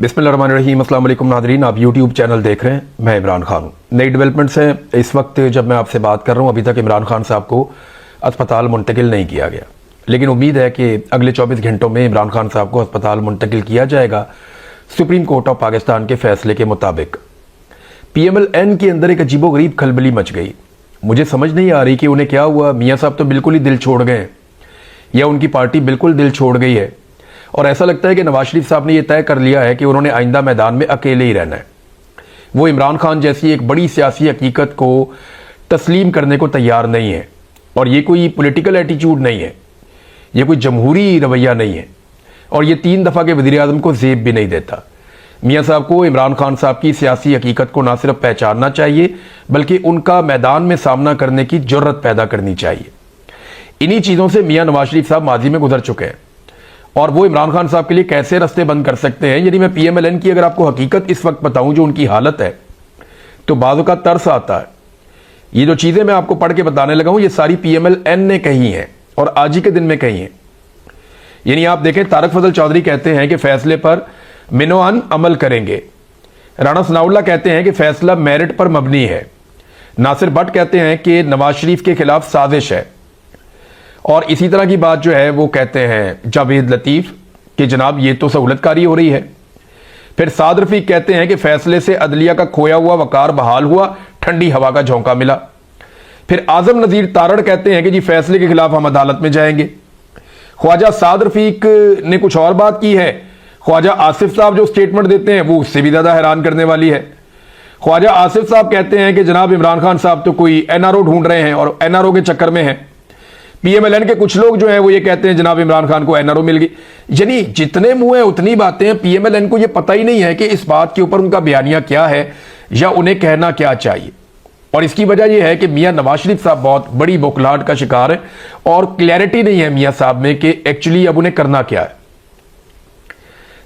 बिस्मिल्लाहिर्रहमानिर्रहीम। अस्सलाम वालेकुम नादरीन, आप यूट्यूब चैनल देख रहे हैं। मैं इमरान खान हूँ। नई डेवलपमेंट्स हैं इस वक्त जब मैं आपसे बात कर रहा हूँ। अभी तक इमरान खान साहब को अस्पताल मुंतकिल नहीं किया गया, लेकिन उम्मीद है कि अगले 24 घंटों में इमरान खान साहब को अस्पताल मुंतकिल किया जाएगा सुप्रीम कोर्ट ऑफ पाकिस्तान के फैसले के मुताबिक। PMLN के अंदर एक अजीबोगरीब खलबली मच गई। मुझे समझ नहीं आ रही कि उन्हें क्या हुआ। मियाँ साहब तो बिल्कुल ही दिल छोड़ गए या उनकी पार्टी बिल्कुल दिल छोड़ गई है, और ऐसा लगता है कि नवाज शरीफ साहब ने यह तय कर लिया है कि उन्होंने आइंदा मैदान में अकेले ही रहना है। वो इमरान खान जैसी एक बड़ी सियासी हकीकत को तस्लीम करने को तैयार नहीं है, और ये कोई पॉलिटिकल एटीट्यूड नहीं है, ये कोई जमहूरी रवैया नहीं है, और ये 3 दफ़ा के वज़ीर आज़म को ज़ेब भी नहीं देता। मियाँ साहब को इमरान खान साहब की सियासी हकीकत को ना सिर्फ पहचानना चाहिए बल्कि उनका मैदान में सामना करने की जुर्रत पैदा करनी चाहिए। इन्हीं चीज़ों से मियाँ नवाज शरीफ साहब माजी में गुजर चुके हैं, और वो इमरान खान साहब के लिए कैसे रास्ते बंद कर सकते हैं। यानी मैं PMLN की अगर आपको हकीकत इस वक्त बताऊं जो उनकी हालत है, तो बाज़ों का तरस आता है। ये जो चीज़ें मैं आपको पढ़ के बताने लगा हूं, ये सारी PMLN ने कही हैं और आज ही के दिन में कही हैं। यानी आप देखें, तारक फजल चौधरी कहते हैं कि फैसले पर मिनोअन अमल करेंगे। राणा सनाउल्लाह कहते हैं कि फैसला मेरिट पर मबनी है। नासिर भट्ट कहते हैं कि नवाज शरीफ के खिलाफ साजिश है, और इसी तरह की बात जो है वो कहते हैं जावेद लतीफ़ कि जनाब ये तो सहूलतकारी हो रही है। फिर साद रफीक कहते हैं कि फैसले से अदलिया का खोया हुआ वकार बहाल हुआ, ठंडी हवा का झोंका मिला। फिर आजम नज़ीर तारड़ कहते हैं कि जी फैसले के खिलाफ हम अदालत में जाएंगे। ख्वाजा साद रफीक ने कुछ और बात की है। ख्वाजा आसिफ साहब जो स्टेटमेंट देते हैं वो उससे भी ज़्यादा हैरान करने वाली है। ख्वाजा आसिफ साहब कहते हैं कि जनाब इमरान खान साहब तो कोई NRO ढूंढ रहे हैं और NRO के चक्कर में हैं। PMLN के कुछ लोग जो हैं वो ये कहते हैं जनाब इमरान खान को NRO मिल गई। यानी जितने मुंह है उतनी बातें हैं। PMLN को ये पता ही नहीं है कि इस बात के ऊपर उनका बयानिया क्या है या उन्हें कहना क्या चाहिए, और इसकी वजह यह है कि मियाँ नवाज शरीफ साहब बहुत बड़ी बौखलाहट का शिकार है और क्लैरिटी नहीं है मियाँ साहब में कि एक्चुअली अब उन्हें करना क्या है।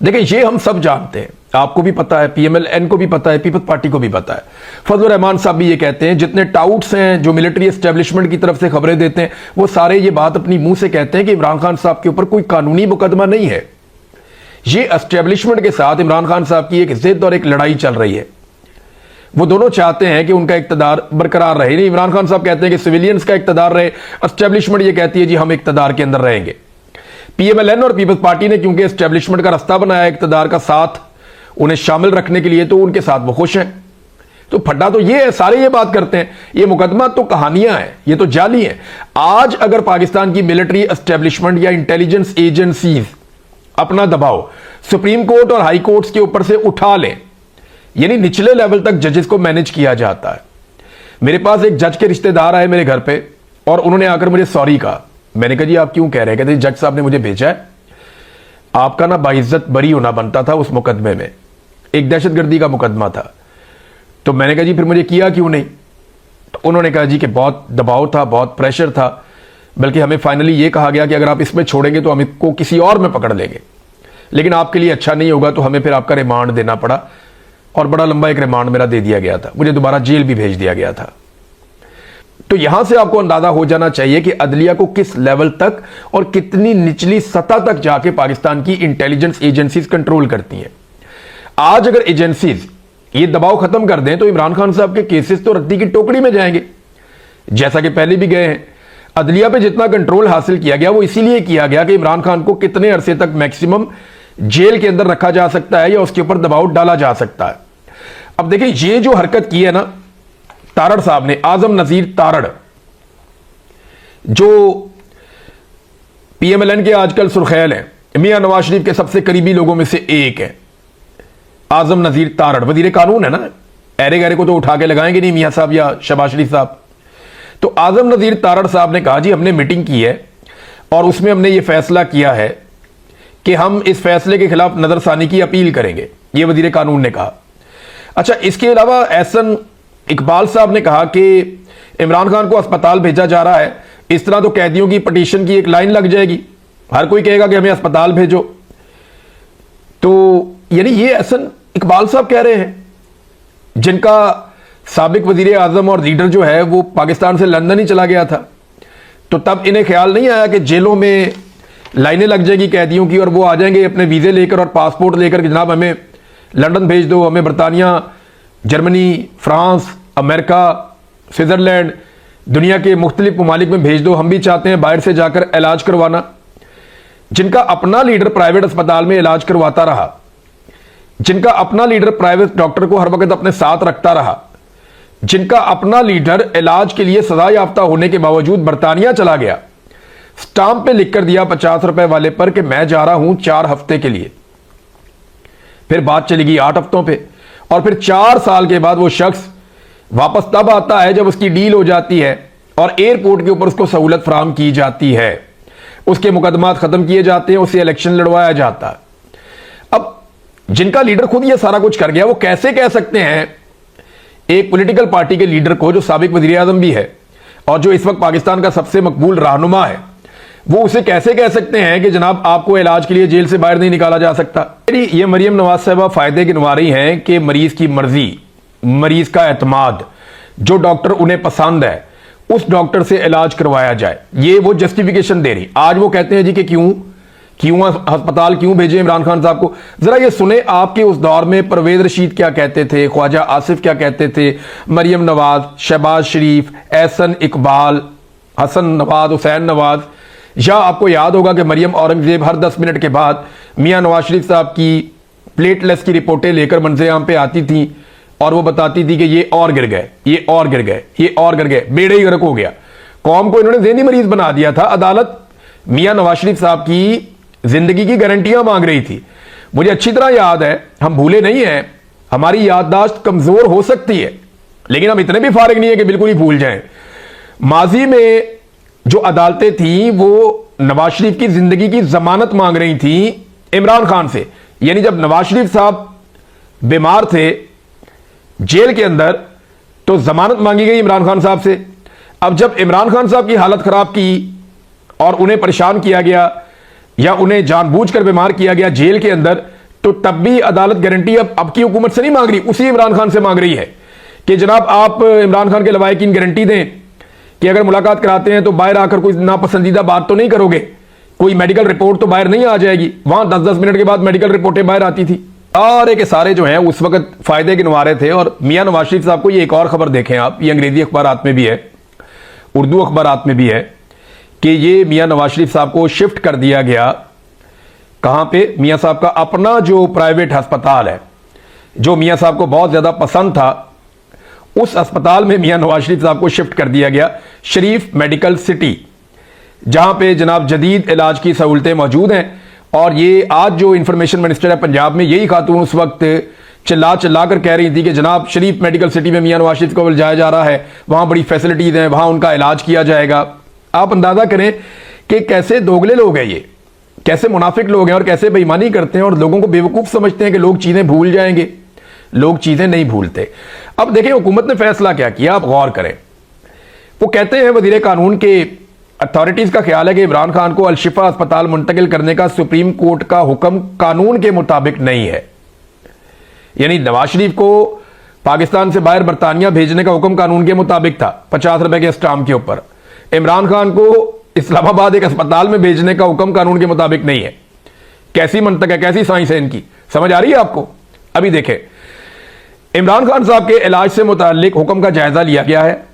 देखिए, ये हम सब जानते हैं, आपको भी पता है, PMLN को भी पता है, पीपल्स पार्टी को भी पता है। फजल रहमान साहब भी ये कहते हैं, जितने टाउट्स हैं जो मिलिट्री एस्टेब्लिशमेंट की तरफ से खबरें देते हैं, वो सारे ये बात अपनी मुंह से कहते हैं कि इमरान खान साहब के ऊपर कोई कानूनी मुकदमा नहीं है। ये एस्टेब्लिशमेंट के साथ इमरान खान साहब की एक जिद और एक लड़ाई चल रही है। वो दोनों चाहते हैं कि उनका इक्तदार बरकरार रहे। नहीं, इमरान खान साहब कहते हैं कि सिविलियंस का इक्तदार रहे, एस्टेब्लिशमेंट ये कहती है जी हम इक्तदार के अंदर रहेंगे। PMLN और पीपल्स पार्टी ने क्योंकि एस्टेब्लिशमेंट का रास्ता बनाया इक्तदार का साथ उन्हें शामिल रखने के लिए, तो उनके साथ वो खुश हैं। तो फड्डा तो ये है, सारे ये बात करते हैं, ये मुकदमा तो कहानियां हैं, ये तो जाली हैं। आज अगर पाकिस्तान की मिलिट्री एस्टेब्लिशमेंट या इंटेलिजेंस एजेंसीज अपना दबाव सुप्रीम कोर्ट और हाई कोर्ट्स के ऊपर से उठा लें, यानी निचले लेवल तक जजेस को मैनेज किया जाता है। मेरे पास एक जज के रिश्तेदार आए मेरे घर पे और उन्होंने आकर मुझे सॉरी कहा। मैंने कहा जी आप क्यों कह रहे हैं? कहते जज साहब ने मुझे भेजा है, आपका ना बाइज्जत बरी होना बनता था उस मुकदमे में, एक दहशतगर्दी का मुकदमा था। तो मैंने कहा जी फिर मुझे किया क्यों नहीं? तो उन्होंने कहा जी कि बहुत दबाव था, बहुत प्रेशर था, बल्कि हमें फाइनली ये कहा गया कि अगर आप इसमें छोड़ेंगे तो हम इसको किसी और में पकड़ लेंगे, लेकिन आपके लिए अच्छा नहीं होगा, तो हमें फिर आपका रिमांड देना पड़ा, और बड़ा लंबा एक रिमांड मेरा दे दिया गया था। मुझे दोबारा जेल भी भेज दिया गया था। तो यहां से आपको अंदाजा हो जाना चाहिए कि अदलिया को किस लेवल तक और कितनी निचली सतह तक जाके पाकिस्तान की इंटेलिजेंस एजेंसीज कंट्रोल करती हैं। आज अगर एजेंसीज ये दबाव खत्म कर दें तो इमरान खान साहब के केसेस तो रद्दी की टोकरी में जाएंगे, जैसा कि पहले भी गए हैं। अदलिया पे जितना कंट्रोल हासिल किया गया वो इसीलिए किया गया कि इमरान खान को कितने अरसे तक मैक्सिमम जेल के अंदर रखा जा सकता है या उसके ऊपर दबाव डाला जा सकता है। अब देखिए, ये जो हरकत की है ना तारड़ साहब ने, आजम नजीर तारड़, जो PMLN के आजकल सुर्खैल हैं, मियां नवाज शरीफ के सबसे करीबी लोगों में से एक है आजम नजीर तारड़, वजीर कानून है ना, ऐरे गैरे को तो उठा के लगाएंगे नहीं मियां साहब या शहबाज शरीफ साहब। तो आजम नजीर तारड़ साहब ने कहा जी हमने मीटिंग की है और उसमें हमने ये फैसला किया है कि हम इस फैसले के खिलाफ नजरसानी की अपील करेंगे, ये वजीर कानून ने कहा। अच्छा, इसके अलावा एहसन इकबाल साहब ने कहा कि इमरान खान को अस्पताल भेजा जा रहा है, इस तरह तो कैदियों की पटिशन की एक लाइन लग जाएगी, हर कोई कहेगा कि हमें अस्पताल भेजो। तो यानी ये एहसन इकबाल साहब कह रहे हैं, जिनका साबिक वजीर आजम और लीडर जो है वो पाकिस्तान से लंदन ही चला गया था। तो तब इन्हें ख्याल नहीं आया कि जेलों में लाइनें लग जाएगी कैदियों की और वो आ जाएंगे अपने वीज़े लेकर और पासपोर्ट लेकर कि जनाब हमें लंदन भेज दो, हमें बरतानिया, जर्मनी, फ्रांस, अमेरिका, स्विट्ज़रलैंड, दुनिया के मुख्तलिफ ममालिक में भेज दो, हम भी चाहते हैं बाहर से जाकर इलाज करवाना। जिनका अपना लीडर प्राइवेट अस्पताल में इलाज करवाता रहा, जिनका अपना लीडर प्राइवेट डॉक्टर को हर वक्त अपने साथ रखता रहा, जिनका अपना लीडर इलाज के लिए सजा याफ्ता होने के बावजूद बरतानिया चला गया, स्टाम्प पे लिख कर दिया 50 रुपए वाले पर कि मैं जा रहा हूं 4 हफ्ते के लिए। फिर बात चली गई 8 हफ्तों पे, और फिर 4 साल के बाद वो शख्स वापस तब आता है जब उसकी डील हो जाती है और एयरपोर्ट के ऊपर उसको सहूलत फराहम की जाती है, उसके मुकदमात खत्म किए जाते हैं, उससे इलेक्शन लड़वाया जाता है। अब जिनका लीडर खुद ये सारा कुछ कर गया, वो कैसे कह सकते हैं एक पॉलिटिकल पार्टी के लीडर को, जो साबिक वजीर आजम भी है और जो इस वक्त पाकिस्तान का सबसे मकबूल रहनुमा है, वो उसे कैसे कह सकते हैं कि जनाब आपको इलाज के लिए जेल से बाहर नहीं निकाला जा सकता। ये मरियम नवाज साहबा फायदे गिनवा रही हैं कि मरीज की मर्जी, मरीज का एतमाद, जो डॉक्टर उन्हें पसंद है उस डॉक्टर से इलाज करवाया जाए, ये वो जस्टिफिकेशन दे रही। आज वो कहते हैं जी कि क्यों अस्पताल क्यों भेजे इमरान खान साहब को। जरा ये सुने आपके उस दौर में परवेज रशीद क्या कहते थे, ख्वाजा आसिफ क्या कहते थे, मरियम नवाज, शहबाज शरीफ, एहसन इकबाल, हसन नवाज, हुसैन नवाज, या आपको याद होगा कि मरियम औरंगजेब हर 10 मिनट के बाद मियां नवाज शरीफ साहब की प्लेटलेस की रिपोर्टें लेकर मंजर-ए-आम पे आती थी और वो बताती थी कि ये और गिर गए, ये और गिर गए, ये और गिर गए, बेड़े ही गर्क हो गया। कौम को इन्होंने ज़हनी मरीज बना दिया था। अदालत मियां नवाज शरीफ साहब की जिंदगी की गारंटियां मांग रही थी। मुझे अच्छी तरह याद है, हम भूले नहीं हैं, हमारी याददाश्त कमजोर हो सकती है लेकिन हम इतने भी फारिग नहीं है कि बिल्कुल ही भूल जाएं। माजी में जो अदालतें थी वो नवाज शरीफ की जिंदगी की जमानत मांग रही थी इमरान खान से। यानी जब नवाज शरीफ साहब बीमार थे जेल के अंदर तो जमानत मांगी गई इमरान खान साहब से। अब जब इमरान खान साहब की हालत खराब की और उन्हें परेशान किया गया या उन्हें जानबूझकर बीमार किया गया जेल के अंदर, तो तब भी अदालत गारंटी अब की हुकूमत से नहीं मांग रही, उसी इमरान खान से मांग रही है कि जनाब आप इमरान खान के लवाहिकीन गारंटी दें कि अगर मुलाकात कराते हैं तो बाहर आकर कोई नापसंदीदा बात तो नहीं करोगे, कोई मेडिकल रिपोर्ट तो बाहर नहीं आ जाएगी। वहां 10-10 मिनट के बाद मेडिकल रिपोर्टें बाहर आती थी। सारे के सारे जो हैं उस वक्त फायदे गिनवा रहे थे। और मियां नवाज शरीफ साहब को ये एक और खबर देखें आप, ये अंग्रेजी अखबारात में भी है, उर्दू अखबारात में भी है कि ये मियां नवाज शरीफ साहब को शिफ्ट कर दिया गया। कहां पे? मियां साहब का अपना जो प्राइवेट अस्पताल है, जो मियां साहब को बहुत ज्यादा पसंद था, उस अस्पताल में मियां नवाज शरीफ साहब को शिफ्ट कर दिया गया, शरीफ मेडिकल सिटी, जहां पे जनाब जदीद इलाज की सहूलतें मौजूद हैं। और ये आज जो इंफॉर्मेशन मिनिस्टर है पंजाब में, यही खातून उस वक्त चिल्ला कर कह रही थी कि जनाब शरीफ मेडिकल सिटी में मियां नवाज शरीफ को जाया जा रहा है, वहां बड़ी फैसिलिटीज हैं, वहां उनका इलाज किया जाएगा। आप अंदाजा करें कि कैसे दोगले लोग हैं ये, कैसे मुनाफिक लोग हैं और कैसे बेईमानी करते हैं और लोगों को बेवकूफ समझते हैं कि लोग चीजें भूल जाएंगे। लोग चीजें नहीं भूलते। अब देखें हुकूमत ने फैसला क्या किया, आप गौर करें। वो कहते हैं वजीर कानून के अथॉरिटीज का ख्याल है कि इमरान खान को अल-शिफा अस्पताल मुंतकिल करने का सुप्रीम कोर्ट का हुक्म कानून के मुताबिक नहीं है। यानी नवाज शरीफ को पाकिस्तान से बाहर बरतानिया भेजने का हुक्म कानून के मुताबिक था 50 रुपए के स्टाम्प के ऊपर, इमरान खान को इस्लामाबाद एक अस्पताल में भेजने का हुक्म कानून के मुताबिक नहीं है। कैसी मंतक है, कैसी साइंस है इनकी, समझ आ रही है आपको? अभी देखें, इमरान खान साहब के इलाज से मुताल्लिक हुक्म का जायजा लिया गया है।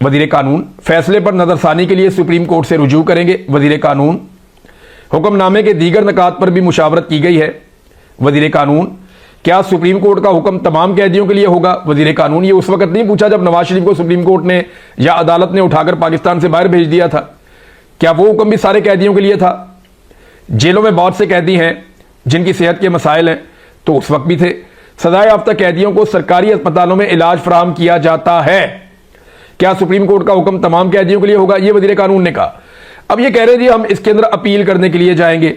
वजीर कानून फैसले पर नजरसानी के लिए सुप्रीम कोर्ट से रुजू करेंगे वजीर कानून। हुक्मनामे के दीगर निकात पर भी मुशावरत की गई है वजीर कानून। क्या सुप्रीम कोर्ट का हुक्म तमाम कैदियों के लिए होगा? वजीर कानून। ये उस वक्त नहीं पूछा जब नवाज शरीफ को सुप्रीम कोर्ट ने या अदालत ने उठाकर पाकिस्तान से बाहर भेज दिया था। क्या वो हुक्म भी सारे कैदियों के लिए था? जेलों में बहुत से कैदी हैं जिनकी सेहत के मसाइल हैं, तो उस वक्त भी थे। सजा याफ्ता कैदियों को सरकारी अस्पतालों में इलाज फराहम किया जाता है। क्या सुप्रीम कोर्ट का हुक्म तमाम कैदियों के लिए होगा? ये वजीर कानून ने कहा। अब ये कह रहे जी हम इसके अंदर अपील करने के लिए जाएंगे।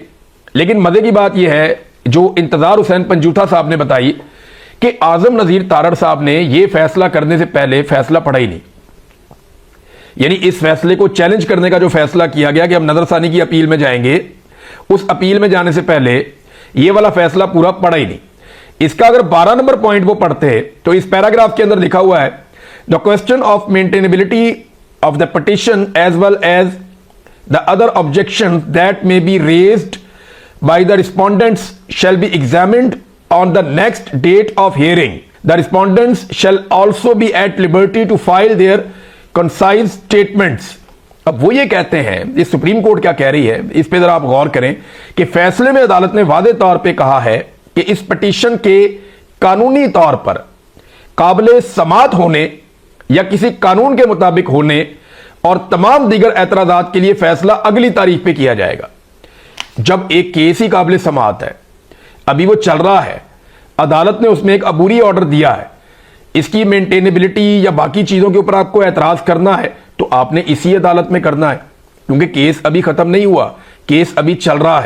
लेकिन मजे की बात यह है, जो इंतजार हुसैन पंजूथा साहब ने बताई कि आजम नजीर तारड़ साहब ने यह फैसला करने से पहले फैसला पढ़ा ही नहीं। यानी इस फैसले को चैलेंज करने का जो फैसला किया गया कि हम नजरसानी की अपील में जाएंगे, उस अपील में जाने से पहले यह वाला फैसला पूरा पढ़ा ही नहीं। इसका अगर 12 नंबर पॉइंट वो पढ़ते तो इस पैराग्राफ के अंदर लिखा हुआ है, the question of maintainability of the petition as well as the other objection that may be raised by the respondents shall be examined on the next date of hearing the respondents shall also be at liberty to file their concise statements। अब वो ये कहते हैं, ये supreme court क्या कह रही है इस पे जरा आप गौर करें कि फैसले में अदालत ने वादे तौर पे कहा है कि इस पिटीशन के कानूनी तौर पर काबिले समात होने या किसी कानून के मुताबिक होने और तमाम दीगर एतराजात के लिए फैसला अगली तारीख पे किया जाएगा। जब एक केस ही काबिले समात है, अभी वो चल रहा है, अदालत ने उसमें एक अबूरी ऑर्डर दिया है, इसकी मेंटेनेबिलिटी या बाकी चीजों के ऊपर आपको एतराज करना है तो आपने इसी अदालत में करना है, क्योंकि केस अभी खत्म नहीं हुआ, केस अभी चल रहा है।